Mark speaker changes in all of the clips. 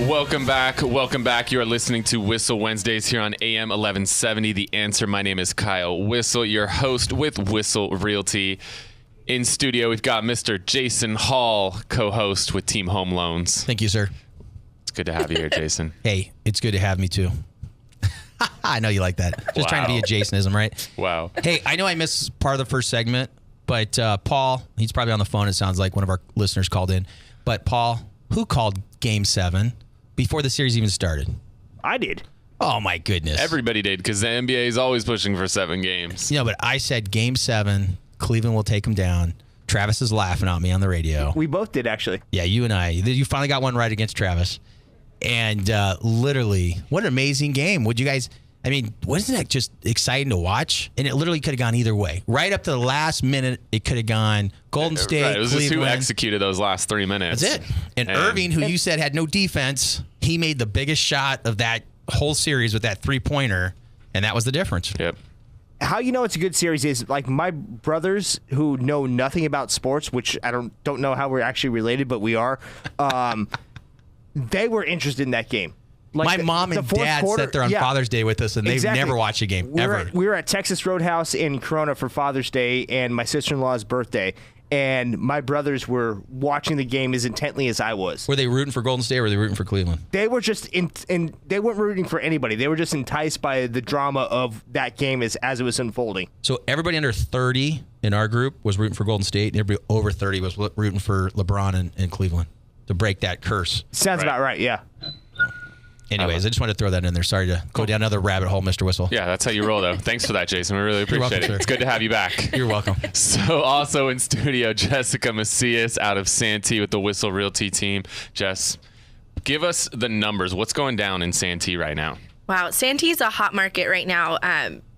Speaker 1: Welcome back. You are listening to Whissel Wednesdays here on AM 1170. The Answer. My name is Kyle Whissel, your host with Whissel Realty. In studio, we've got Mr. Jason Hall, co-host with Team Home Loans.
Speaker 2: Thank you, sir.
Speaker 1: It's good to have you here, Jason.
Speaker 2: Hey, it's good to have me too. I know you like that. Just trying to be a Jasonism, right?
Speaker 1: Wow.
Speaker 2: Hey, I know I missed part of the first segment, but Paul, he's probably on the phone. It sounds like one of our listeners called in. But Paul, who called Game 7 before the series even started?
Speaker 3: I did.
Speaker 2: Oh, my goodness.
Speaker 1: Everybody did, because the NBA is always pushing for 7 games.
Speaker 2: You know, but I said Game 7, Cleveland will take them down. Travis is laughing at me on the radio.
Speaker 3: We both did, actually.
Speaker 2: Yeah, you and I. You finally got one right against Travis. And literally, what an amazing game. Would you guys, I mean, wasn't that just exciting to watch? And it literally could have gone either way. Right up to the last minute, it could have gone Golden State,
Speaker 1: Right, it was
Speaker 2: Cleveland.
Speaker 1: just who executed those last 3 minutes.
Speaker 2: That's it. And Irving, who you said had no defense, he made the biggest shot of that whole series with that three-pointer, and that was the difference.
Speaker 1: Yep.
Speaker 3: How you know it's a good series is, like, my brothers who know nothing about sports, which I don't know how we're actually related, but we are, they were interested in that game. Like
Speaker 2: my mom and dad sat there on Father's Day with us, and they've never watched a game, ever.
Speaker 3: We were at Texas Roadhouse in Corona for Father's Day and my sister-in-law's birthday, and my brothers were watching the game as intently as I was.
Speaker 2: Were they rooting for Golden State or were they rooting for Cleveland?
Speaker 3: They were just they weren't rooting for anybody. They were just enticed by the drama of that game as it was unfolding.
Speaker 2: So everybody under 30 in our group was rooting for Golden State, and everybody over 30 was rooting for LeBron and Cleveland to break that curse.
Speaker 3: Sounds about right, yeah.
Speaker 2: Anyways, I just wanted to throw that in there. Sorry to go down another rabbit hole, Mr. Whissel.
Speaker 1: Yeah, that's how you roll, though. Thanks for that, Jason. We really appreciate
Speaker 2: welcome,
Speaker 1: it.
Speaker 2: sir.
Speaker 1: It's good to have you back.
Speaker 2: You're welcome.
Speaker 1: So also in studio, Jessica Macias out of Santee with the Whissel Realty team. Jess, give us the numbers. What's going down in Santee right now?
Speaker 4: Wow, Santee is a hot market right now.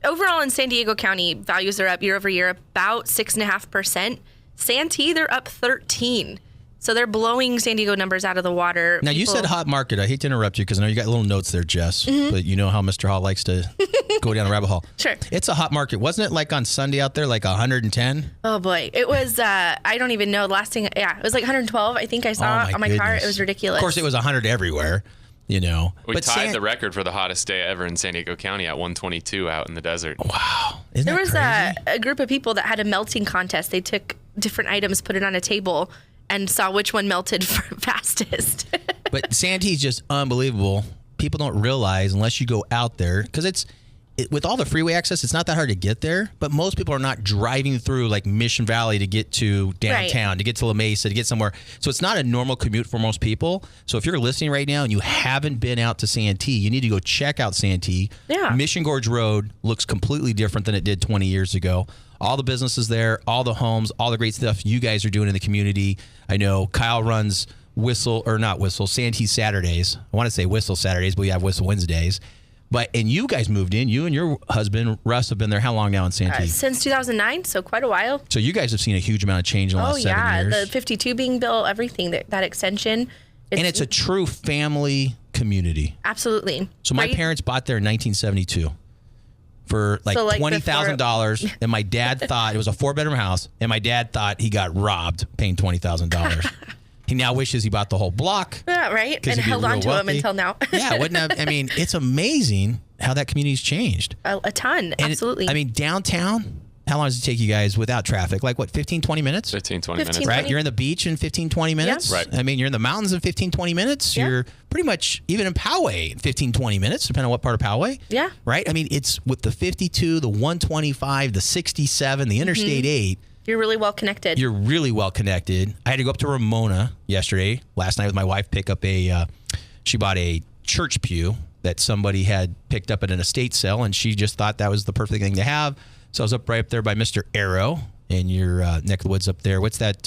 Speaker 4: Overall in San Diego County, values are up year over year about 6.5%. Santee, they're up 13%. So they're blowing San Diego numbers out of the water.
Speaker 2: Now, you said hot market. I hate to interrupt you because I know you got little notes there, Jess, but you know how Mr. Hall likes to go down the rabbit hole.
Speaker 4: Sure.
Speaker 2: It's a hot market. Wasn't it like on Sunday out there, like 110?
Speaker 4: Oh, boy. It was, I don't even know. The last thing, it was like 112, I think I saw on my car. It was ridiculous.
Speaker 2: Of course, it was 100 everywhere, you know.
Speaker 1: We tied the record for the hottest day ever in San Diego County at 122 out in the desert.
Speaker 2: Wow. Isn't
Speaker 4: there was
Speaker 2: that crazy?
Speaker 4: a group of people that had a melting contest. They took different items, put it on a table, and saw which one melted fastest.
Speaker 2: But Santee's just unbelievable. People don't realize unless you go out there, because with all the freeway access, it's not that hard to get there. But most people are not driving through like Mission Valley to get to downtown, to get to La Mesa, to get somewhere. So it's not a normal commute for most people. So if you're listening right now and you haven't been out to Santee, you need to go check out Santee.
Speaker 4: Yeah.
Speaker 2: Mission Gorge Road looks completely different than it did 20 years ago. All the businesses there, all the homes, all the great stuff you guys are doing in the community. I know Kyle runs Santee Saturdays. I want to say Whissel Saturdays, but we have Whissel Wednesdays. And you guys moved in. You and your husband, Russ, have been there how long now in Santee?
Speaker 4: Since 2009, so quite a while.
Speaker 2: So you guys have seen a huge amount of change in the last 7 years.
Speaker 4: The 52 being built, everything, that extension.
Speaker 2: And it's a true family community.
Speaker 4: Absolutely.
Speaker 2: So my parents bought there in 1972. For like $20,000, and my dad thought it was a 4-bedroom house, and my dad thought he got robbed paying $20,000. He now wishes he bought the whole block.
Speaker 4: Yeah, right. And held on to him until now.
Speaker 2: Yeah, wouldn't have. I mean, it's amazing how that community's changed.
Speaker 4: A ton, absolutely.
Speaker 2: Downtown. How long does it take you guys without traffic? Like what, 15, 20 minutes?
Speaker 1: 15, 20 minutes.
Speaker 2: Right? You're in the beach in 15, 20 minutes?
Speaker 1: Yeah. Right.
Speaker 2: I mean, you're in the mountains in 15, 20 minutes. Yeah. You're pretty much even in Poway in 15, 20 minutes, depending on what part of Poway.
Speaker 4: Yeah.
Speaker 2: Right? I mean, it's with the 52, the 125, the 67, the Interstate 8.
Speaker 4: You're really well connected.
Speaker 2: You're really well connected. I had to go up to Ramona last night with my wife, pick up she bought a church pew that somebody had picked up at an estate sale, and she just thought that was the perfect thing to have. So I was right up there by Mr. Arrow in your neck of the woods up there. What's that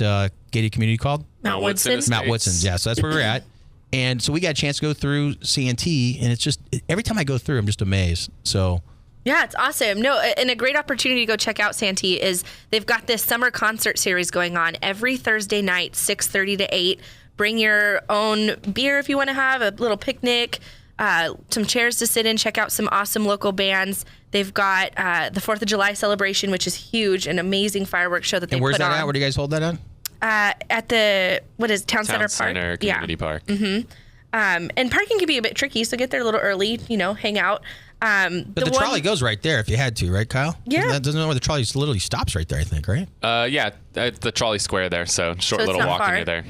Speaker 2: gated community called?
Speaker 4: Mount Woodson.
Speaker 2: Mount Woodson, yeah. So that's where we're at. And so we got a chance to go through Santee, and it's just, every time I go through, I'm just amazed. So
Speaker 4: yeah, it's awesome. No, and a great opportunity to go check out Santee is they've got this summer concert series going on every Thursday night, 6:30 to 8. Bring your own beer if you want to have a little picnic, some chairs to sit in, check out some awesome local bands. They've got the 4th of July celebration, which is huge, an amazing fireworks show that they put on.
Speaker 2: And where's that at? Where do you guys hold that on?
Speaker 4: At the, Town Center Park?
Speaker 1: Community Park.
Speaker 4: Mm-hmm. And parking can be a bit tricky, so get there a little early, hang out.
Speaker 2: But the trolley goes right there if you had to, right, Kyle?
Speaker 4: Yeah.
Speaker 2: Doesn't know where the trolley literally stops right there, I think, right?
Speaker 1: Yeah, the trolley square there, so short little walk and you're there.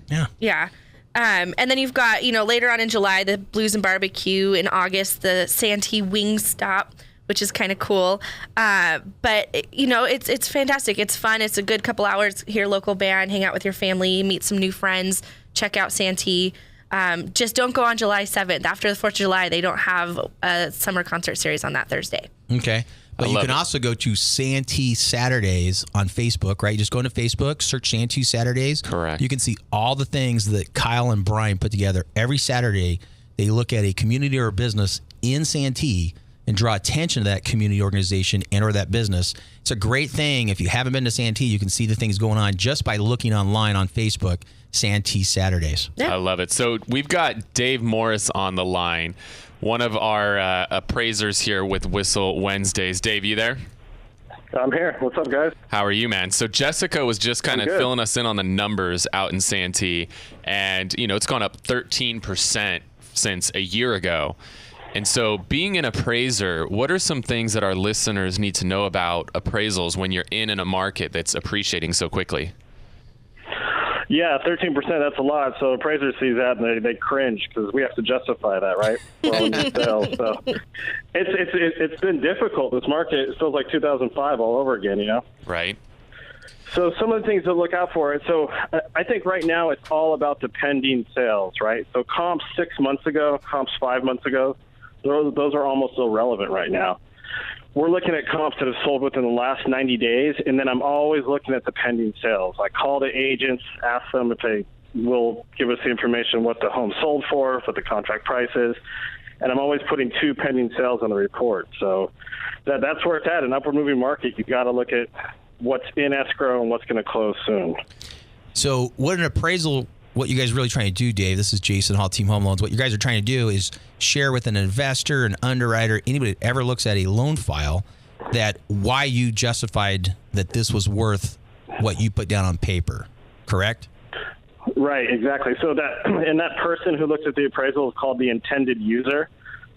Speaker 2: Yeah.
Speaker 4: Yeah. And then you've got, later on in July, the Blues and Barbecue. In August, the Santee Wing Stop, which is kind of cool. But, it's fantastic. It's fun. It's a good couple hours, hear local band, hang out with your family, meet some new friends, check out Santee. Just don't go on July 7th. After the 4th of July, they don't have a summer concert series on that Thursday.
Speaker 2: Okay. But you can also go to Santee Saturdays on Facebook, right? Just go into Facebook, search Santee Saturdays.
Speaker 1: Correct.
Speaker 2: You can see all the things that Kyle and Brian put together. Every Saturday, they look at a community or a business in Santee and draw attention to that community organization and or that business. It's a great thing. If you haven't been to Santee, you can see the things going on just by looking online on Facebook, Santee Saturdays.
Speaker 4: Yeah.
Speaker 1: I love it. So we've got Dave Morris on the line, one of our appraisers here with Whissel Wednesdays. Dave, you there?
Speaker 5: I'm here. What's up, guys?
Speaker 1: How are you, man? So Jessica was just kind of filling us in on the numbers out in Santee, and it's gone up 13% since a year ago. And so being an appraiser, what are some things that our listeners need to know about appraisals when you're in a market that's appreciating so quickly?
Speaker 5: Yeah, 13%, that's a lot. So appraisers see that and they cringe because we have to justify that, right? For all new sales. So it's been difficult. This market feels like 2005 all over again,
Speaker 1: Right.
Speaker 5: So some of the things to look out for. So I think right now it's all about the pending sales, right? So comps 6 months ago, comps 5 months ago, those are almost irrelevant right now. We're looking at comps that have sold within the last 90 days, and then I'm always looking at the pending sales. I call the agents, ask them if they will give us the information what the home sold for, what the contract price is, and I'm always putting 2 pending sales on the report. So that's where it's at. An upward moving market, you've got to look at what's in escrow and what's going to close soon.
Speaker 2: So what you guys are really trying to do, Dave, this is Jason Hall, Team Home Loans. What you guys are trying to do is share with an investor, an underwriter, anybody that ever looks at a loan file, that why you justified that this was worth what you put down on paper, correct?
Speaker 5: Right, exactly. So that person who looks at the appraisal is called the intended user.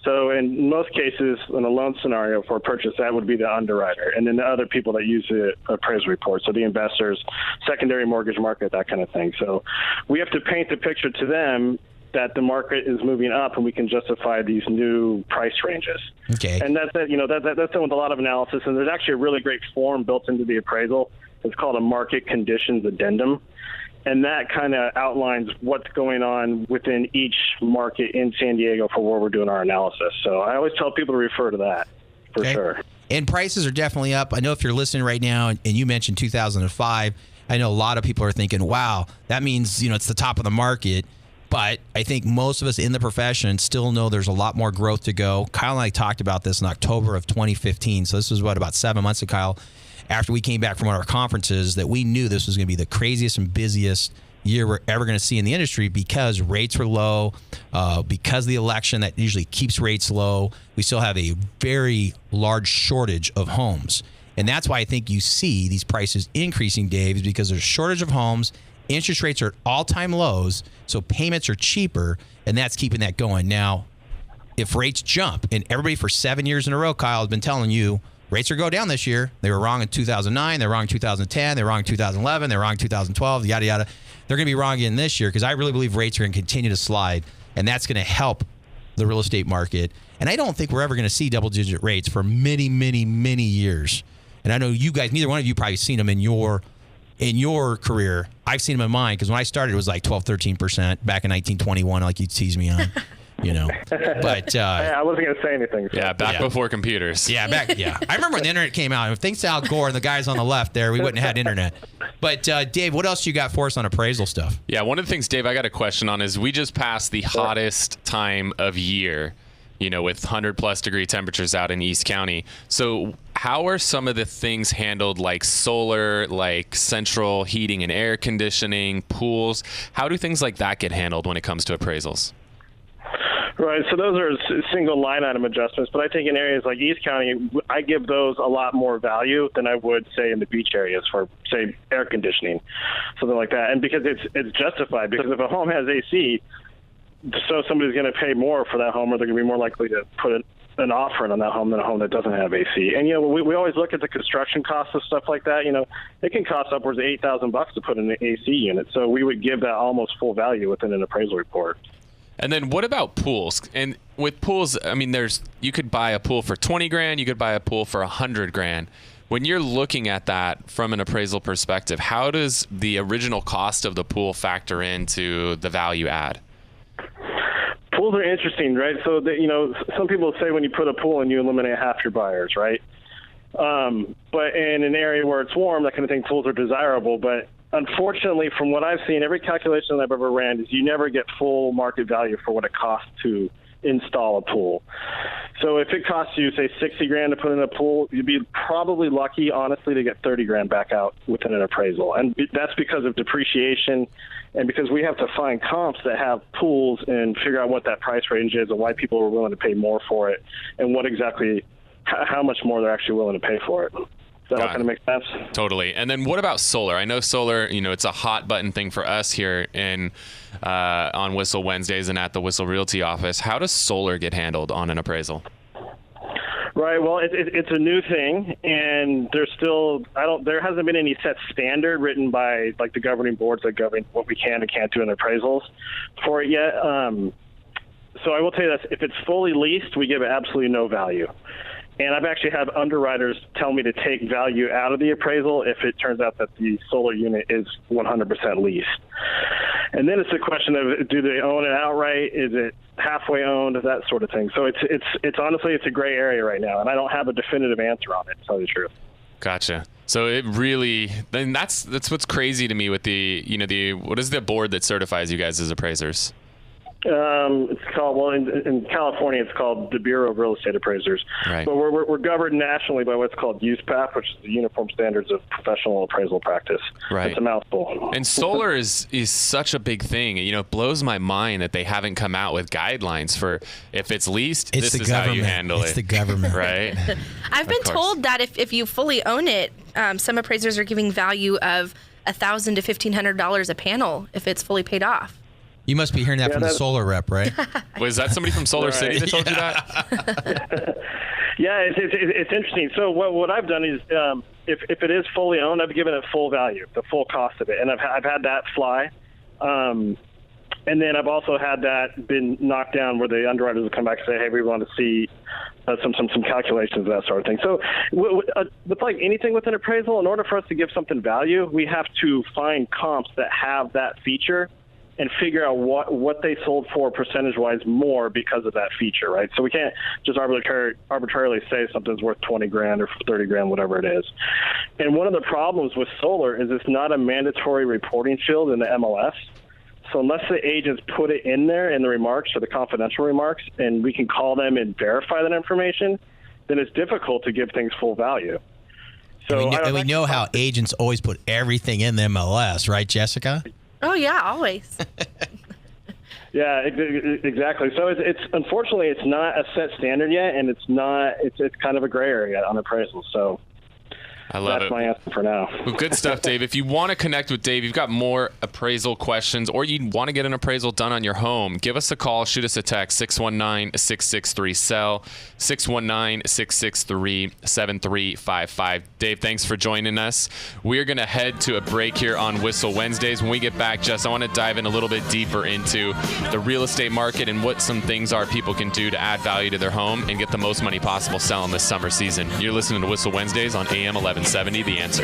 Speaker 5: So in most cases, in a loan scenario for a purchase, that would be the underwriter, and then the other people that use the appraisal report, so the investors, secondary mortgage market, that kind of thing. So we have to paint the picture to them that the market is moving up and we can justify these new price ranges.
Speaker 2: Okay.
Speaker 5: And that's it. That's done with a lot of analysis, and there's actually a really great form built into the appraisal. It's called a market conditions addendum. And that kind of outlines what's going on within each market in San Diego for where we're doing our analysis. So I always tell people to refer to that for sure.
Speaker 2: And prices are definitely up. I know if you're listening right now and you mentioned 2005, I know a lot of people are thinking, wow, that means, it's the top of the market. But I think most of us in the profession still know there's a lot more growth to go. Kyle and I talked about this in October of 2015. So this was about 7 months ago, Kyle, after we came back from one of our conferences, that we knew this was going to be the craziest and busiest year we're ever going to see in the industry because rates were low, because of the election that usually keeps rates low. We still have a very large shortage of homes. And that's why I think you see these prices increasing, Dave, is because there's a shortage of homes. Interest rates are at all-time lows, so payments are cheaper, and that's keeping that going. Now, if rates jump, and everybody for 7 years in a row, Kyle, has been telling you, rates are going down this year. They were wrong in 2009. They were wrong in 2010. They were wrong in 2011. They were wrong in 2012, yada, yada. They're going to be wrong again this year because I really believe rates are going to continue to slide, and that's going to help the real estate market. And I don't think we're ever going to see double-digit rates for many, many, many years. And I know you guys, neither one of you probably seen them in your career. I've seen them in mine because when I started, it was like 12, 13% back in 1921, like you tease me on. But
Speaker 5: I wasn't going to say anything. So.
Speaker 1: Yeah, before computers.
Speaker 2: Yeah, I remember when the internet came out. Thanks to Al Gore and the guys on the left there, we wouldn't have had internet. But Dave, what else you got for us on appraisal stuff?
Speaker 1: Yeah, one of the things, Dave, I got a question on is we just passed the hottest time of year, with 100+ degree temperatures out in East County. So how are some of the things handled, like solar, like central heating and air conditioning, pools? How do things like that get handled when it comes to appraisals?
Speaker 5: Right, so those are single line item adjustments, but I think in areas like East County, I give those a lot more value than I would, say, in the beach areas for, say, air conditioning, something like that. And because it's justified, because if a home has AC, so somebody's going to pay more for that home, or they're going to be more likely to put an offer in on that home than a home that doesn't have AC. And, we always look at the construction costs of stuff like that. It can cost upwards of $8,000 to put in an AC unit. So we would give that almost full value within an appraisal report.
Speaker 1: And then what about pools? And with pools, I mean, you could buy a pool for $20,000, you could buy a pool for $100,000. When you're looking at that from an appraisal perspective, how does the original cost of the pool factor into the value add?
Speaker 5: Pools are interesting, right? So, some people say when you put a pool in, you eliminate half your buyers, right? But in an area where it's warm, that kind of thing, pools are desirable. But unfortunately, from what I've seen, every calculation I've ever ran is you never get full market value for what it costs to install a pool. So if it costs you, say, $60,000 to put in a pool, you'd be probably lucky, honestly, to get $30,000 back out within an appraisal. And that's because of depreciation, and because we have to find comps that have pools and figure out what that price range is and why people are willing to pay more for it, and how much more they're actually willing to pay for it. Does that all kind of make sense?
Speaker 1: Totally. And then what about solar? I know solar, it's a hot button thing for us here on Whissel Wednesdays and at the Whissel Realty office. How does solar get handled on an appraisal?
Speaker 5: Right. Well, it's a new thing, and there hasn't been any set standard written by the governing boards that govern what we can and can't do in appraisals for it yet. So I will tell you this: if it's fully leased, we give it absolutely no value. And I've actually had underwriters tell me to take value out of the appraisal if it turns out that the solar unit is 100% leased. And then it's a question of, do they own it outright? Is it halfway owned? That sort of thing. So it's honestly, it's a gray area right now, and I don't have a definitive answer on it, to tell you the truth.
Speaker 1: Gotcha. So it really, then that's what's crazy to me with what is the board that certifies you guys as appraisers?
Speaker 5: It's called, in California, it's called the Bureau of Real Estate Appraisers.
Speaker 1: Right.
Speaker 5: But we're governed nationally by what's called USPAP, which is the Uniform Standards of Professional Appraisal Practice.
Speaker 1: Right.
Speaker 5: It's a mouthful.
Speaker 1: And solar is such a big thing. It blows my mind that they haven't come out with guidelines for if it's leased, this is how you handle it.
Speaker 2: It's the government.
Speaker 1: Right.
Speaker 4: I've been told that if you fully own it, some appraisers are giving value of $1,000 to $1,500 a panel if it's fully paid off.
Speaker 2: You must be hearing that from the solar rep, right?
Speaker 1: Was that somebody from Solar City that told you that?
Speaker 5: Yeah, it's interesting. So what I've done is, if it is fully owned, I've given it full value, the full cost of it, and I've had that fly. And then I've also had that been knocked down where the underwriters will come back and say, hey, we want to see some calculations, that sort of thing. So with like anything with an appraisal, in order for us to give something value, we have to find comps that have that feature and figure out what they sold for percentage-wise more because of that feature, right? So we can't just arbitrarily say something's worth $20,000 or $30,000, whatever it is. And one of the problems with solar is it's not a mandatory reporting field in the MLS. So unless the agents put it in there in the remarks or the confidential remarks, and we can call them and verify that information, then it's difficult to give things full value. So
Speaker 2: and we know how agents always put everything in the MLS, right, Jessica?
Speaker 4: Oh, yeah, always.
Speaker 5: Yeah, exactly. So it's unfortunately, it's not a set standard yet, and it's kind of a gray area on appraisals. So
Speaker 1: I love
Speaker 5: that's
Speaker 1: it.
Speaker 5: my answer for now.
Speaker 1: Well, good stuff, Dave. If you want to connect with Dave, you've got more appraisal questions, or you want to get an appraisal done on your home, give us a call, shoot us a text, 619-663-SELL, 619-663-7355. Dave, thanks for joining us. We're going to head to a break here on Whissel Wednesdays. When we get back, Jess, I want to dive in a little bit deeper into the real estate market and what some things are people can do to add value to their home and get the most money possible selling this summer season. You're listening to Whissel Wednesdays on AM 1170, The Answer.